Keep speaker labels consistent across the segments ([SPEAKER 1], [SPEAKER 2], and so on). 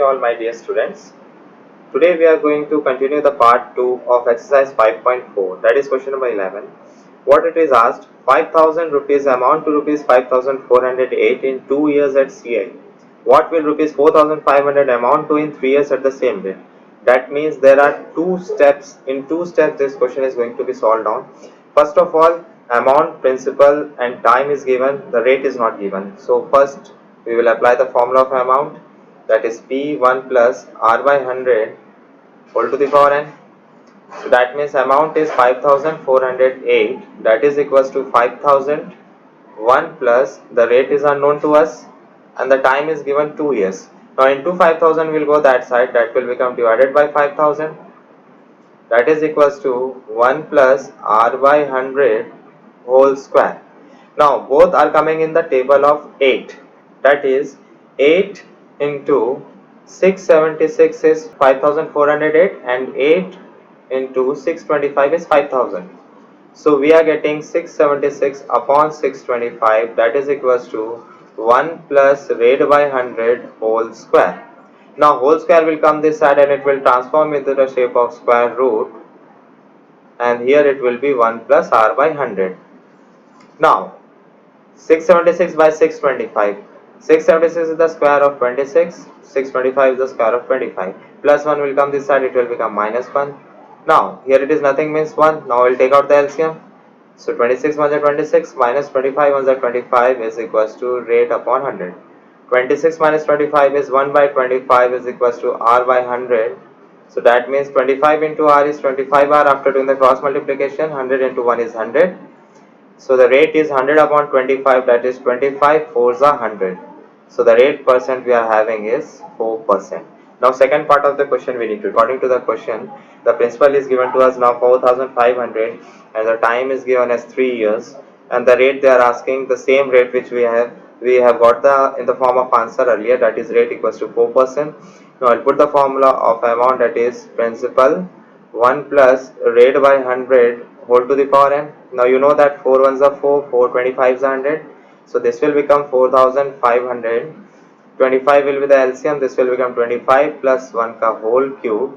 [SPEAKER 1] all my dear students. Today we are going to continue the part 2 of exercise 5.4, that is question number 11. What it is asked, 5000 rupees amount to rupees 5408 in 2 years at CI. What will rupees 4500 amount to in 3 years at the same rate? That means there are two steps. In two steps this question is going to be solved on. First of all, amount, principal and time is given, the rate is not given. So first we will apply the formula of amount, that is P1 plus R by 100 whole to the power n. So that means amount is 5408, that is equals to 5001 plus the rate is unknown to us and the time is given 2 years. Now into 5000 will go that side, that will become divided by 5000, that is equals to 1 plus R by 100 whole square. Now both are coming in the table of 8, that is 8 into 676 is 5408 and 8 into 625 is 5000. So we are getting 676 upon 625, that is equals to 1 plus rate by 100 whole square. Now whole square will come this side and it will transform into the shape of square root, and here it will be 1 plus R by 100. Now 676 by 625. 676 is the square of 26. 625 is the square of 25. Plus 1 will come this side, it will become minus 1. Now here it is nothing means 1. Now we will take out the LCM. So 26 1 is 26 minus 25 1 is 25 is equals to rate upon 100. 26 minus 25 is 1 by 25 is equals to R by 100. So that means 25 into R is 25R. After doing the cross multiplication, 100 into 1 is 100. So the rate is 100 upon 25, that is 25 4s are 100. So the rate percent we are having is 4%. Now second part of the question we need to, according to the question, the principal is given to us now 4500 and the time is given as 3 years, and the rate they are asking the same rate which we have got the in the form of answer earlier, that is rate equals to 4%. Now I'll put the formula of amount, that is principal 1 plus rate by 100 whole to the power n. Now you know that 4 ones are 4, 4 25 is 100. So this will become 4500. 25 will be the LCM, this will become 25 plus 1 ka whole cube.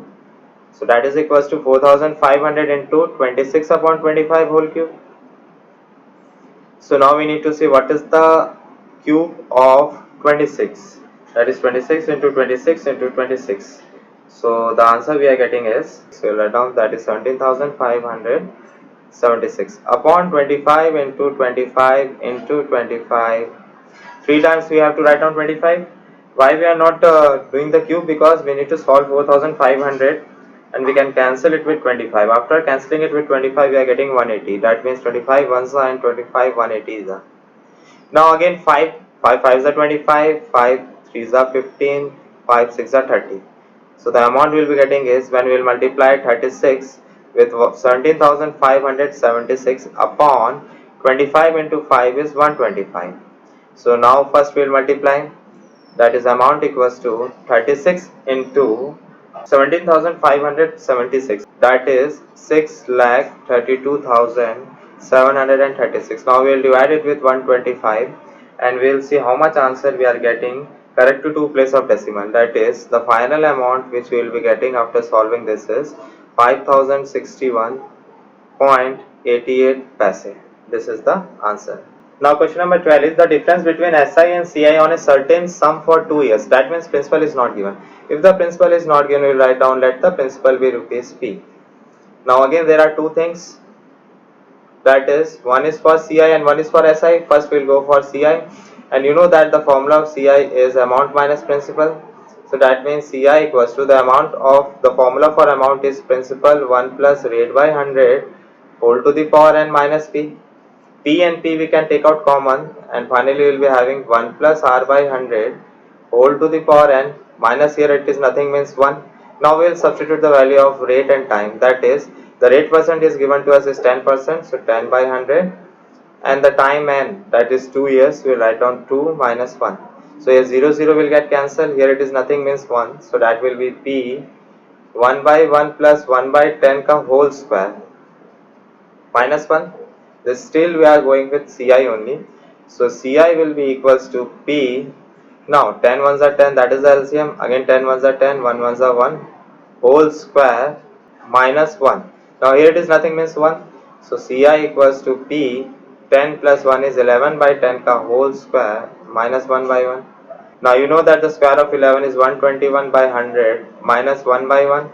[SPEAKER 1] So that is equals to 4500 into 26 upon 25 whole cube. So now we need to see what is the cube of 26. That is 26 into 26 into 26. So the answer we are getting is, so we'll write down, that is 17,576 upon 25 into 25 into 25. 3 times we have to write down 25. Why we are not doing the cube? Because we need to solve 4500 and we can cancel it with 25. After cancelling it with 25 we are getting 180. That means 25 ones are and 25 180 is are. Now again 5 5s are 25, 5 3s are 15, 5 6 are 30. So the amount we will be getting is, when we will multiply 36 with 17,576 upon 25 into 5 is 125. So now first we will multiply, that is amount equals to 36 into 17,576, that is 6,32,736. Now we will divide it with 125 and we will see how much answer we are getting correct to 2 place of decimal. That is, the final amount which we will be getting after solving this is 5061.88 paise. This is the answer. Now question number 12 is the difference between SI and CI on a certain sum for 2 years. That means principal is not given. If the principal is not given, we will write down, let the principal be rupees P. Now again there are two things, that is, one is for CI and one is for SI. First we will go for CI, and you know that the formula of CI is amount minus principal. So that means CI equals to the amount of, the formula for amount is principal 1 plus rate by 100 whole to the power n minus P. P and P we can take out common, and finally we will be having 1 plus R by 100 whole to the power n minus, here it is nothing means 1. Now we will substitute the value of rate and time, that is, the rate percent is given to us is 10%, so 10 by 100, and the time n, that is 2 years, we will write down 2 minus 1. So here 0 0 will get cancelled, here it is nothing means 1, so that will be P 1 by 1 plus 1 by 10 ka whole square minus 1. This still we are going with CI only. So CI will be equals to P Now 10 ones are 10, that is the LCM. Again 10 ones are 10, 1 ones are 1, whole square minus 1. Now here it is nothing means 1. So Ci equals to P, 10 plus 1 is 11 by 10 ka whole square minus 1 by 1. Now you know that the square of 11 is 121 by 100 minus 1 by 1.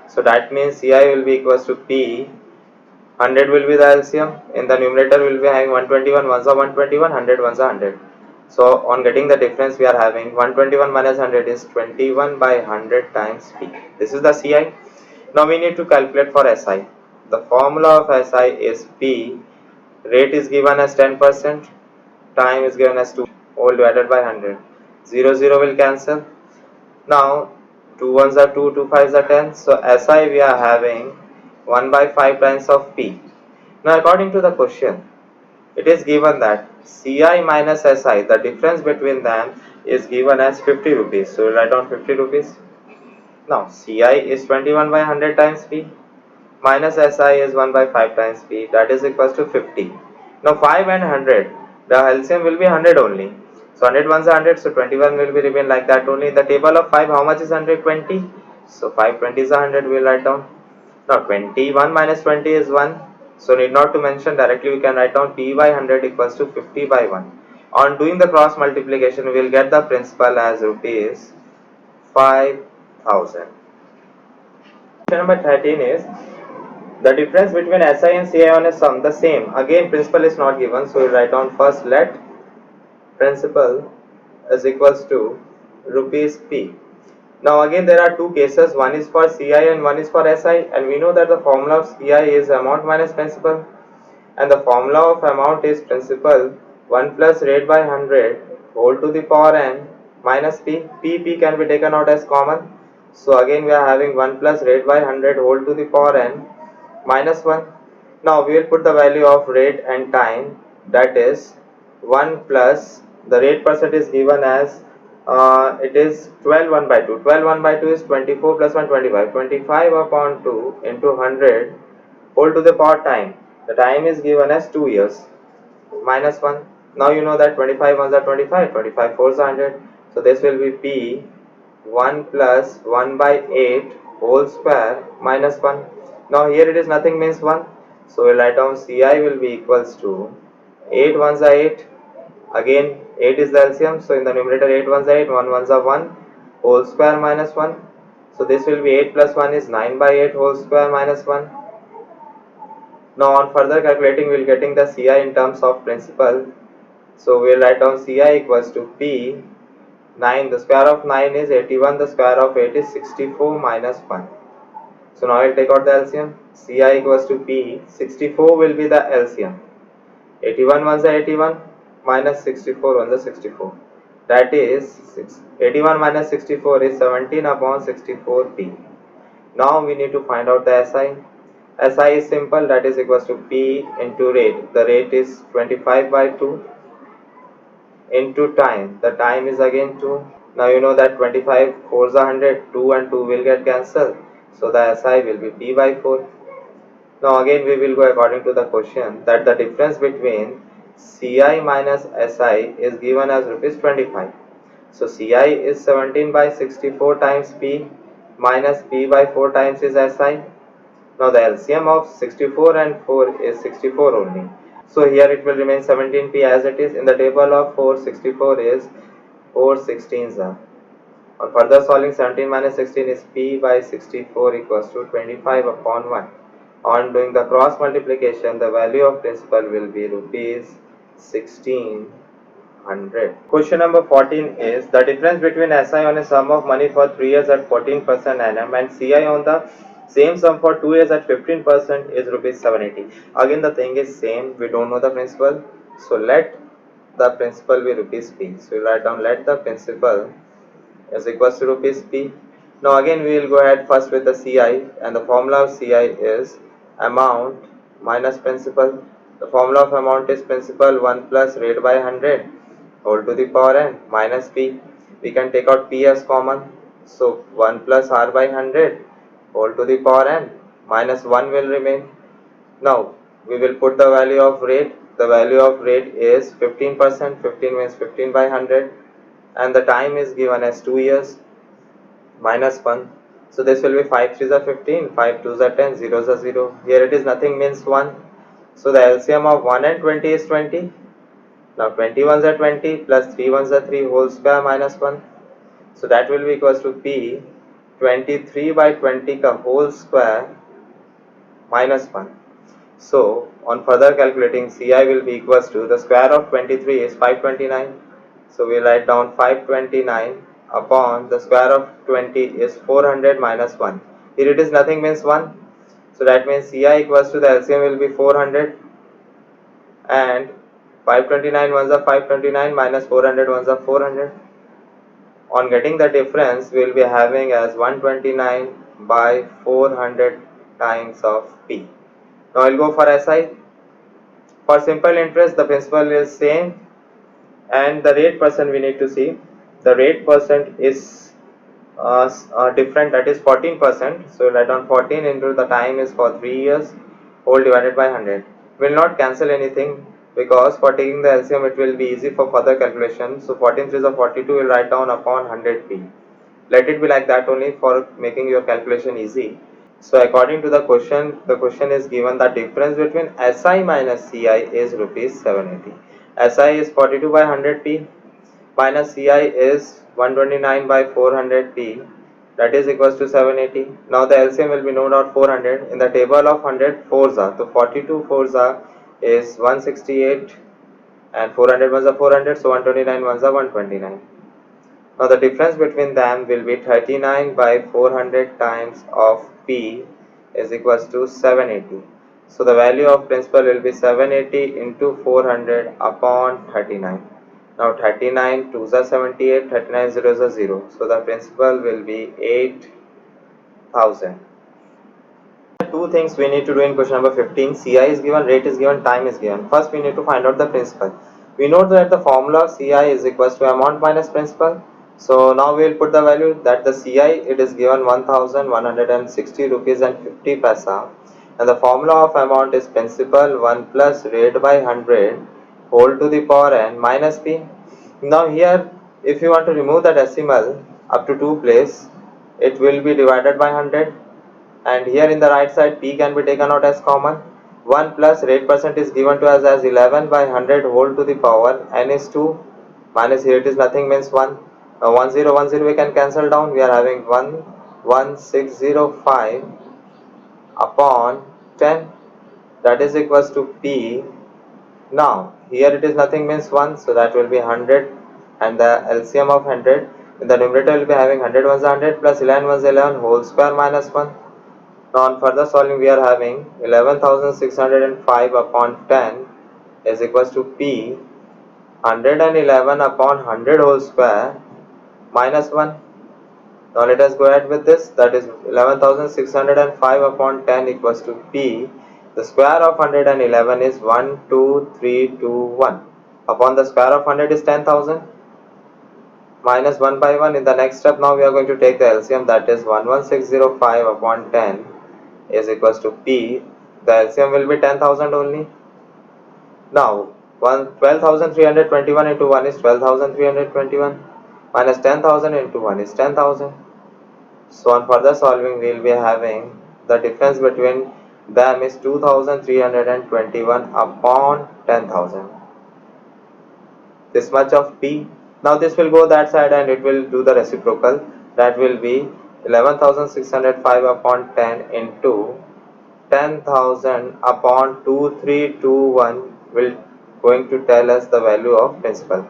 [SPEAKER 1] So that means Ci will be equals to P, 100 will be the LCM. In the numerator we will be having 121 ones are 121, 100 ones are 100. So on getting the difference we are having 121 minus 100 is 21 by 100 times P. This is the Ci. Now we need to calculate for Si. The formula of Si is P, rate is given as 10%, time is given as 2, all divided by 100. 0, 0 will cancel. Now 2 ones are 2, 2 fives are 10. So Si we are having 1 by 5 times of P. Now according to the question, it is given that Ci minus Si, the difference between them is given as 50 rupees. So we write down 50 rupees. Now Ci is 21 by 100 times P minus Si is 1 by 5 times P, that is equals to 50. Now 5 and 100, the LCM will be 100 only. So 100 ones are 100, so 21 will be remain like that only. In the table of 5, how much is 120? So 5 20 is 100, we will write down. Now 21 minus 20 is 1. So need not to mention, directly we can write down P by 100 equals to 50 by 1. On doing the cross multiplication, we will get the principal as rupees 5000. Question number 13 is the difference between Si and Ci on a sum the same. Again principal is not given, so we write down first let principal is equals to rupees P. Now again there are two cases, one is for Ci and one is for Si, and we know that the formula of Ci is amount minus principal and the formula of amount is principal 1 plus rate by 100 whole to the power n minus P. P can be taken out as common. So again we are having 1 plus rate by 100 whole to the power n minus 1. Now we will put the value of rate and time, that is 1 plus the rate percent is given as it is 12 1 by 2. 12 1 by 2 is 24 plus 1 25. 25 upon 2 into 100 whole to the power time. The time is given as 2 years minus 1. Now you know that 25 ones are 25, 25 fours are 100. So this will be P 1 plus 1 by 8 whole square minus 1. Now here it is nothing means 1. So we'll write down Ci will be equals to 8 ones are 8. Again 8 is the LCM. So in the numerator 8 ones are 8, 1 ones are 1 whole square minus 1. So this will be 8 plus 1 is 9 by 8 whole square minus 1. Now on further calculating, we will getting the Ci in terms of principal. So we will write down Ci equals to P 9. The square of 9 is 81. The square of 8 is 64 minus 1. So now I will take out the LCM. Ci equals to P. 64 will be the LCM. 81 ones are 81 minus 64 ones are 64. That is 81 minus 64 is 17 upon 64P. Now we need to find out the SI. SI is simple, that is equals to P into rate. The rate is 25 by 2 into time. The time is again 2. Now you know that 25 4s are 100. 2 and 2 will get cancelled. So the SI will be P by 4. Now again we will go according to the question that the difference between Ci minus Si is given as rupees 25. So Ci is 17 by 64 times P minus P by 4 times is Si. Now the LCM of 64 and 4 is 64 only. So here it will remain 17P as it is. In the table of 4, 64 is 4 16s are. On further solving, 17 minus 16 is P by 64 equals to 25 upon 1. On doing the cross multiplication, the value of principal will be rupees 1600. Question number 14 is the difference between SI on a sum of money for 3 years at 14% annum and CI on the same sum for 2 years at 15% is rupees 780. Again the thing is same, we don't know the principal. So let the principal be rupees P. So we write down let the principal is equals to rupees P. Now again we will go ahead first with the CI, and the formula of CI is amount minus principal. The formula of amount is principal 1 plus rate by 100 whole to the power n minus P. We can take out P as common. So 1 plus R by 100 whole to the power n minus 1 will remain. Now we will put the value of rate. The value of rate is 15%. 15 means 15 by 100. and the time is given as 2 years, minus 1. So this will be 5 3s are 15, 5 2s are 10, 0s are 0. Here it is nothing means 1. So the LCM of 1 and 20 is 20. Now 20 ones are 20 plus 3 ones are 3 whole square minus 1. So that will be equals to P 23 by 20 ka whole square minus 1. So on further calculating, Ci will be equals to the square of 23 is 529. So we write down 529 upon the square of 20 is 400 minus 1. Here it is nothing means 1. So that means Ci equals to the LCM will be 400, and 529 ones are 529 minus 400 ones are 400. On getting the difference, we will be having as 129 by 400 times of P. Now I will go for SI. For simple interest, the principal is same, and the rate percent we need to see. The rate percent is different, that is 14%. So write down 14 into the time is for 3 years, whole divided by 100. Will not cancel anything because for taking the LCM it will be easy for further calculation. So 14 3s are 42 will write down upon 100p. Let it be like that only for making your calculation easy. So according to the question is given the difference between SI minus CI is rupees 780. SI is 42 by 100p minus CI is 129 by 400p, that is equals to 780. Now the LCM will be known out 400. In the table of 100 fours are, so 42 fours are is 168 and 400 ones are 400, so 129 ones are 129. Now the difference between them will be 39 by 400 times of P is equals to 780. So the value of principal will be 780 into 400 upon 39. Now 39 2s are 78, 39 zeros are 0. So the principal will be 8000. Two things we need to do in question number 15. Ci is given, rate is given, time is given. First we need to find out the principal. We know that the formula of Ci is equals to amount minus principal. So now we will put the value that the Ci it is given 1160 rupees and 50 paisa, and the formula of amount is principal 1 plus rate by 100 whole to the power n minus p. Now here if you want to remove the decimal up to 2 place, it will be divided by 100, and here in the right side p can be taken out as common. 1 plus rate percent is given to us as 11 by 100 whole to the power n is 2, minus here it is nothing means 1. Now 1010 we can cancel down, we are having 11605 upon 10, that is equals to p. Now here it is nothing means 1, so that will be 100, and the LCM of 100 in the numerator will be having 100 ones 100 plus 11 ones 11 whole square minus 1. Now on further solving we are having 11,605 upon 10 is equals to P 111 upon 100 whole square minus 1. Now let us go ahead with this, that is 11,605 upon 10 equals to P. The square of 111 is 12321 upon the square of 100 is 10,000 minus 1 by 1. In the next step now we are going to take the LCM, that is 11605 upon 10 is equals to P. The LCM will be 10,000 only. Now 12,321 into 1 is 12,321 minus 10,000 into 1 is 10,000. So on further solving we will be having the difference between them is 2,321 upon 10,000. This much of P. Now this will go that side and it will do the reciprocal, that will be 11,605 upon 10 into 10,000 upon 2321 will going to tell us the value of principal.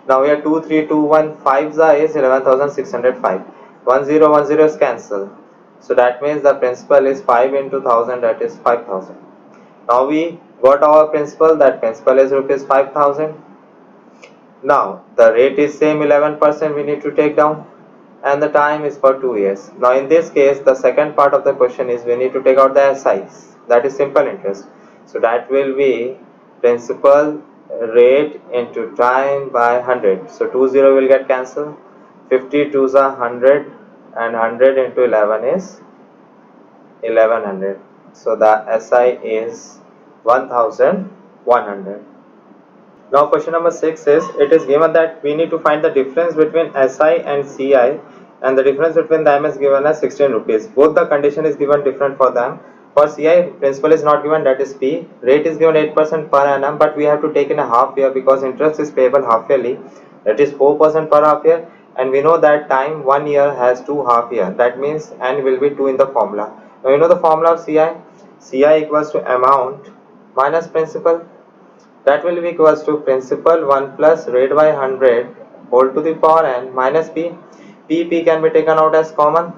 [SPEAKER 1] Now here 2321 5 is 11,605, 1010 is cancelled, so that means the principal is 5 into 1000, that is 5,000. Now we got our principal, that principal is rupees 5,000. Now the rate is same 11% we need to take down, and the time is for 2 years. Now in this case the second part of the question is we need to take out the SIs, that is simple interest. So that will be principal rate into time by 100. So 20 will get cancelled, 52s are 100 and 100 into 11 is 1100. So the SI is 1100. Now question number 6 is, it is given that we need to find the difference between SI and CI, and the difference between them is given as 16 rupees. Both the condition is given different for them. For CI, principal is not given, that is P. Rate is given 8% per annum, but we have to take in a half year because interest is payable half yearly, that is 4% per half year, and we know that time 1 year has 2 half year, that means N will be 2 in the formula. Now you know the formula of CI. CI equals to amount minus principal, that will be equals to principal 1 plus rate by 100 whole to the power n minus p. P can be taken out as common.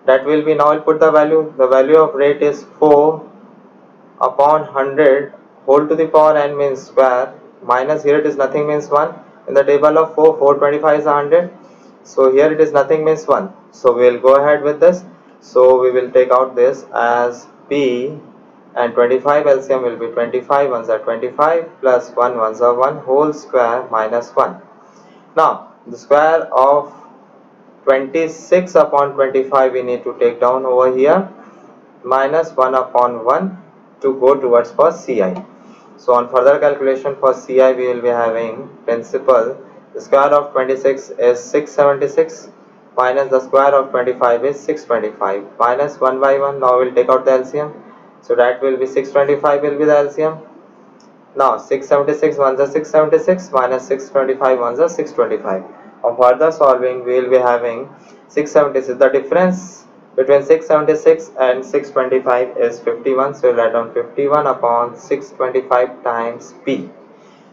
[SPEAKER 1] That will be, now I'll put the value. The value of rate is 4 upon 100 whole to the power n means square, minus here it is nothing means 1. In the table of 4, 425 is 100. So here it is nothing means 1. So we will go ahead with this. So we will take out this as P, and 25 LCM will be 25 ones are 25 plus 1 ones are 1 whole square minus 1. Now the square of 26 upon 25 we need to take down over here, minus 1 upon 1 to go towards for CI. So on further calculation for CI we will be having principal, the square of 26 is 676 minus the square of 25 is 625 minus 1 by 1. Now we will take out the LCM. So that will be 625 will be the LCM. Now 676 ones are 676 minus 625 ones are 625. On further solving we will be having 676. The difference between 676 and 625 is 51. So we'll write down 51 upon 625 times P.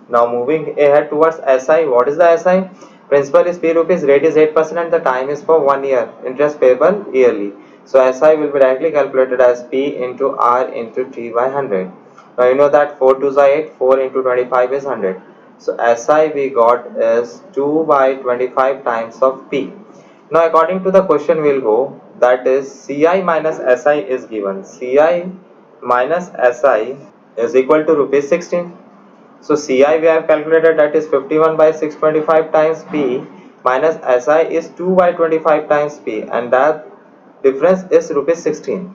[SPEAKER 1] Now moving ahead towards SI. What is the SI? Principal is P rupees, rate is 8% and the time is for 1 year. Interest payable yearly. So SI will be directly calculated as P into R into T by 100. Now you know that 4 2s are 8, 4 into 25 is 100. So SI we got is 2 by 25 times of P. Now according to the question we'll go, that is CI minus SI is given. CI minus SI is equal to rupees 16. So CI we have calculated, that is 51 by 625 times P, minus SI is 2 by 25 times P, and that difference is rupees 16.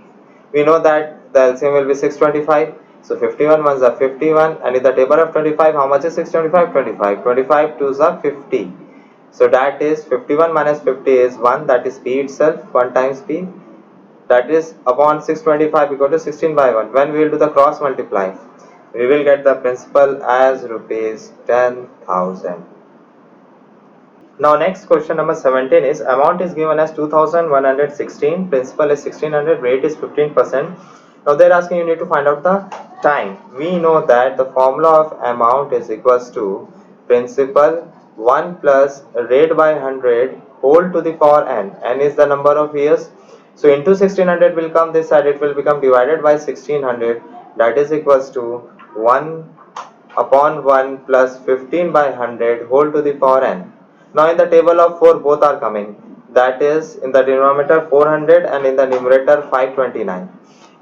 [SPEAKER 1] We know that the LCM will be 625. So 51 ones are 51, and in the table of 25 how much is 625? 25. 25 twos are 50. So that is 51 minus 50 is 1, that is P itself, 1 times P, that is upon 625 equal to 16 by 1. When we will do the cross multiply, we will get the principal as rupees 10,000. Now next question number 17 is, amount is given as 2116, principal is 1600, rate is 15%. Now they're asking you need to find out the time. We know that the formula of amount is equals to principal 1 plus rate by 100 whole to the power n. N is the number of years. So into 1600 will come this side, it will become divided by 1600, that is equals to 1 upon 1 plus 15 by 100 whole to the power n. Now in the table of 4 both are coming, that is in the denominator 400 and in the numerator 529.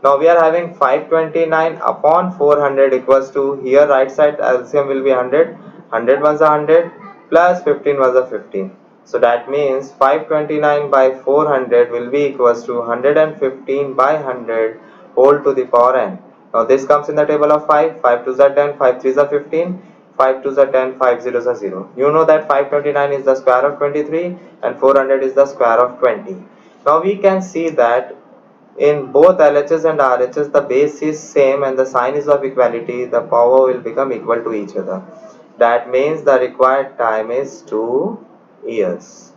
[SPEAKER 1] Now we are having 529 upon 400 equals to, here right side LCM will be 100, 100 ones are 100 plus 15 ones are 15. So that means 529 by 400 will be equals to 115 by 100 whole to the power n. Now this comes in the table of 5, 5 2s are 10, 5 3s are 15, 5 2s are 10, 5 zeros are 0. You know that 529 is the square of 23 and 400 is the square of 20. Now we can see that in both LHS and RHS the base is same and the sign is of equality, the power will become equal to each other. That means the required time is 2 years.